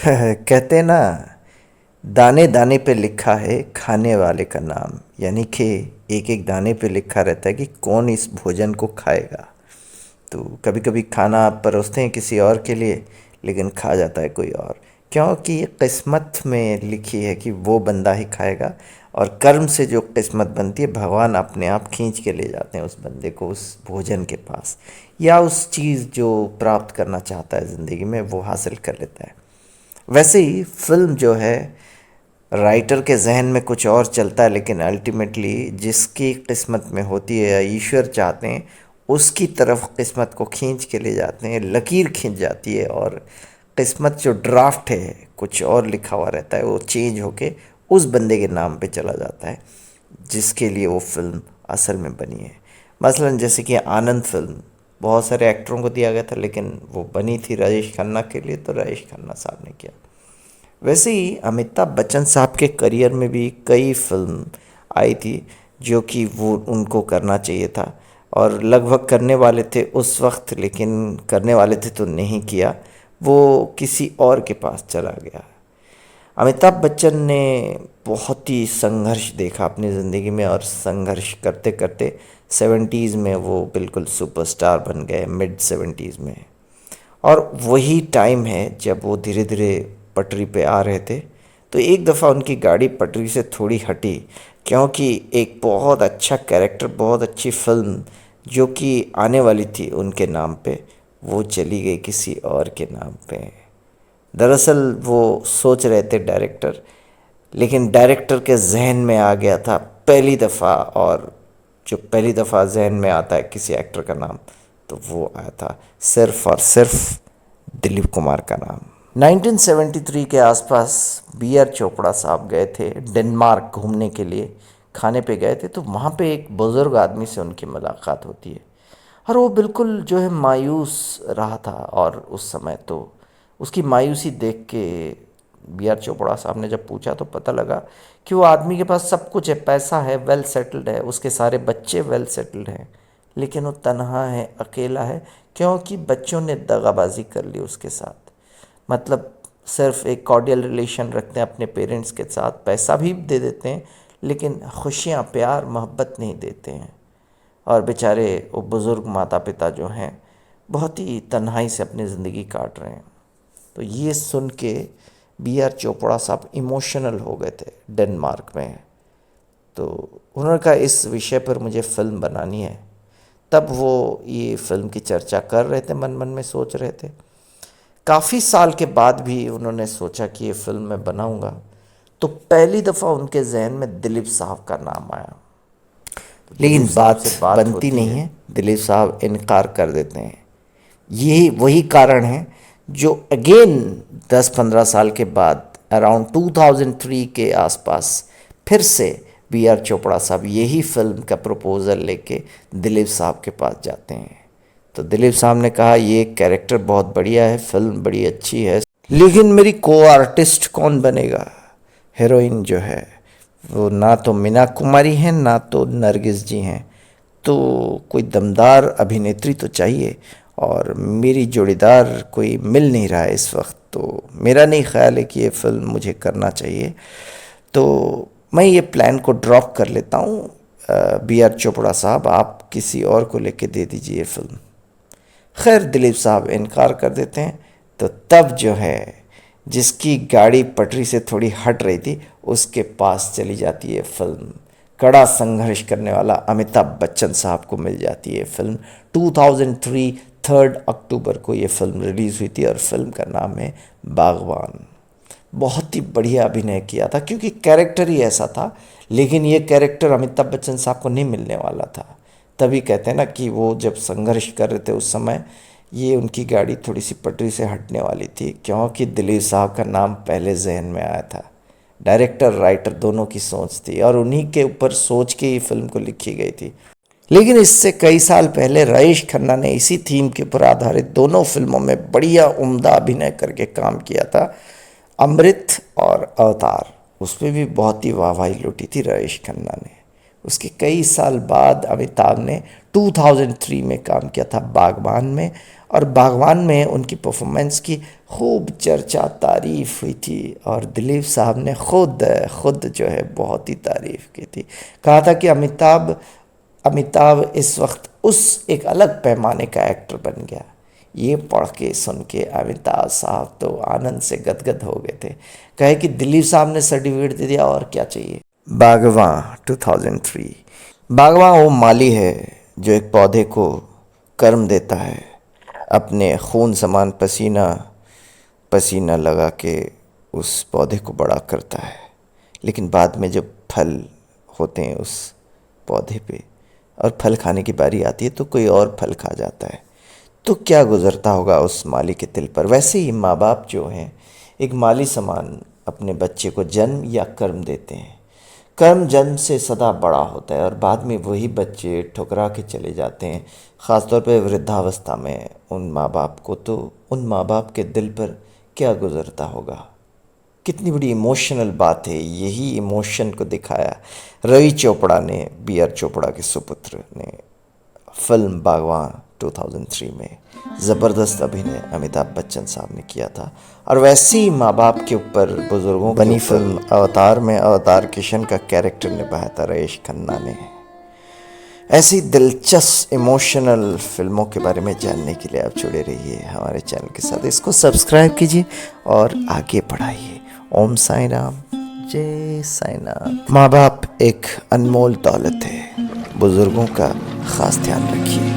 कहते ना, दाने दाने पे लिखा है खाने वाले का नाम। यानी कि एक एक दाने पे लिखा रहता है कि कौन इस भोजन को खाएगा। तो कभी कभी खाना आप परोसते हैं किसी और के लिए, लेकिन खा जाता है कोई और। क्योंकि ये किस्मत में लिखी है कि वो बंदा ही खाएगा। और कर्म से जो किस्मत बनती है, भगवान अपने आप खींच के ले जाते हैं उस बंदे को उस भोजन के पास, या उस चीज़ जो प्राप्त करना चाहता है ज़िंदगी में वो हासिल कर लेता है। वैसे ही फिल्म जो है, राइटर के जहन में कुछ और चलता है, लेकिन अल्टीमेटली जिसकी किस्मत में होती है या ईश्वर चाहते हैं उसकी तरफ किस्मत को खींच के ले जाते हैं, लकीर खींच जाती है। और किस्मत जो ड्राफ्ट है, कुछ और लिखा हुआ रहता है, वो चेंज होके उस बंदे के नाम पे चला जाता है जिसके लिए वो फिल्म असल में बनी है। मसलन जैसे कि आनंद फिल्म बहुत सारे एक्टरों को दिया गया था, लेकिन वो बनी थी राजेश खन्ना के लिए, तो राजेश खन्ना साहब ने किया। वैसे ही अमिताभ बच्चन साहब के करियर में भी कई फिल्म आई थी जो कि वो उनको करना चाहिए था और लगभग करने वाले थे उस वक्त, लेकिन करने वाले थे तो नहीं किया, वो किसी और के पास चला गया। अमिताभ बच्चन ने बहुत ही संघर्ष देखा अपनी ज़िंदगी में, और संघर्ष करते करते 70s में वो बिल्कुल सुपरस्टार बन गए, मिड 70s में। और वही टाइम है जब वो धीरे धीरे पटरी पे आ रहे थे। तो एक दफ़ा उनकी गाड़ी पटरी से थोड़ी हटी, क्योंकि एक बहुत अच्छा कैरेक्टर, बहुत अच्छी फिल्म जो कि आने वाली थी उनके नाम पे, वो चली गई किसी और के नाम पे। दरअसल वो सोच रहे थे डायरेक्टर, लेकिन डायरेक्टर के जहन में आ गया था पहली दफ़ा, और जो पहली दफ़ा जहन में आता है किसी एक्टर का नाम, तो वो आया था सिर्फ और सिर्फ दिलीप कुमार का नाम। 1973 के आसपास बी आर चोपड़ा साहब गए थे डेनमार्क घूमने के लिए, खाने पे गए थे। तो वहाँ पे एक बुज़ुर्ग आदमी से उनकी मुलाकात होती है, और वो बिल्कुल जो है मायूस रहा था। और उस समय तो उसकी मायूसी देख के बी आर चोपड़ा साहब ने जब पूछा तो पता लगा कि वो आदमी के पास सब कुछ है, पैसा है, वेल सेटल्ड है, उसके सारे बच्चे वेल सेटल्ड हैं, लेकिन वो तन्हा है, अकेला है, क्योंकि बच्चों ने दगाबाजी कर ली उसके साथ। मतलब सिर्फ एक कॉर्डियल रिलेशन रखते हैं अपने पेरेंट्स के साथ, पैसा भी दे देते हैं, लेकिन खुशियाँ, प्यार, मोहब्बत नहीं देते हैं। और बेचारे वो बुज़ुर्ग माता पिता जो हैं बहुत ही तन्हाई से अपनी ज़िंदगी काट रहे हैं। तो ये सुन के बी आर चोपड़ा साहब इमोशनल हो गए थे डेनमार्क में। तो उन्होंने कहा इस विषय पर मुझे फ़िल्म बनानी है। तब वो ये फ़िल्म की चर्चा कर रहे थे, मन मन में सोच रहे थे। काफ़ी साल के बाद भी उन्होंने सोचा कि ये फ़िल्म मैं बनाऊंगा, तो पहली दफ़ा उनके जहन में दिलीप साहब का नाम आया। तो लेकिन बात बनती नहीं है, दिलीप साहब इनकार कर देते हैं। यही वही कारण है जो अगेन 10-15 साल के बाद अराउंड 2003 के आसपास फिर से बी आर चोपड़ा साहब यही फिल्म का प्रपोज़ल लेके दिलीप साहब के पास जाते हैं। तो दिलीप साहब ने कहा ये कैरेक्टर बहुत बढ़िया है, फिल्म बड़ी अच्छी है, लेकिन मेरी को आर्टिस्ट कौन बनेगा। हीरोइन जो है वो ना तो मीना कुमारी हैं, ना तो नरगिस जी हैं, तो कोई दमदार अभिनेत्री तो चाहिए, और मेरी जोड़ीदार कोई मिल नहीं रहा है इस वक्त। तो मेरा नहीं ख्याल है कि ये फिल्म मुझे करना चाहिए, तो मैं ये प्लान को ड्रॉप कर लेता हूँ। बी आर चोपड़ा साहब, आप किसी और को लेके दे दीजिए ये फिल्म। खैर दिलीप साहब इनकार कर देते हैं। तो तब जो है जिसकी गाड़ी पटरी से थोड़ी हट रही थी उसके पास चली जाती है फिल्म। कड़ा संघर्ष करने वाला अमिताभ बच्चन साहब को मिल जाती है फिल्म। 2003 3 अक्टूबर को ये फिल्म रिलीज़ हुई थी, और फिल्म का नाम है बागवान। बहुत ही बढ़िया अभिनय किया था, क्योंकि कैरेक्टर ही ऐसा था, लेकिन ये कैरेक्टर अमिताभ बच्चन साहब को नहीं मिलने वाला था। तभी कहते हैं ना कि वो जब संघर्ष कर रहे थे उस समय, ये उनकी गाड़ी थोड़ी सी पटरी से हटने वाली थी, क्योंकि दिलीप साहब का नाम पहले जहन में आया था। डायरेक्टर राइटर दोनों की सोच थी, और उन्हीं के ऊपर सोच के ही फिल्म को लिखी गई थी। लेकिन इससे कई साल पहले राजेश खन्ना ने इसी थीम के ऊपर आधारित दोनों फिल्मों में बढ़िया उम्दा अभिनय करके काम किया था, अमृत और अवतार। उसमें भी बहुत ही वाहवाही लूटी थी राजेश खन्ना ने। उसके कई साल बाद अमिताभ ने 2003 में काम किया था बागबान में, और बागवान में उनकी परफॉर्मेंस की खूब चर्चा तारीफ हुई थी और दिलीप साहब ने खुद जो है बहुत ही तारीफ की थी। कहा था कि अमिताभ इस वक्त उस एक अलग पैमाने का एक्टर बन गया। ये पढ़ के सुन के अमिताभ साहब तो आनंद से गदगद हो गए थे। कहे कि दिलीप साहब ने सर्टिफिकेट दे दिया, और क्या चाहिए। बागवां 2003। बागवां वो माली है जो एक पौधे को कर्म देता है, अपने खून समान पसीना पसीना लगा के उस पौधे को बड़ा करता है, लेकिन बाद में जब फल होते हैं उस पौधे पे और फल खाने की बारी आती है तो कोई और फल खा जाता है, तो क्या गुजरता होगा उस माली के दिल पर। वैसे ही माँ बाप जो हैं एक माली समान अपने बच्चे को जन्म या कर्म देते हैं। कर्म जन्म से सदा बड़ा होता है और बाद में वही बच्चे ठुकरा के चले जाते हैं, ख़ासतौर पर वृद्धावस्था में उन माँ बाप को। तो उन माँ बाप के दिल पर क्या गुजरता होगा। कितनी बड़ी इमोशनल बात है। यही इमोशन को दिखाया रवि चोपड़ा ने, बी आर चोपड़ा के सुपुत्र ने फिल्म बागवान 2003 में। ज़बरदस्त अभिनय अमिताभ बच्चन साहब ने किया था। और वैसे ही माँ बाप के ऊपर बुजुर्गों बनी फिल्म अवतार में अवतार किशन का कैरेक्टर निभाया था राजेश खन्ना ने। ऐसी दिलचस्प इमोशनल फिल्मों के बारे में जानने के लिए आप जुड़े रहिए हमारे चैनल के साथ। इसको सब्सक्राइब कीजिए और आगे बढ़ाइए। ओम साई राम, जय साई नाम। माँ बाप एक अनमोल दौलत है, बुजुर्गों का खास ध्यान रखिए।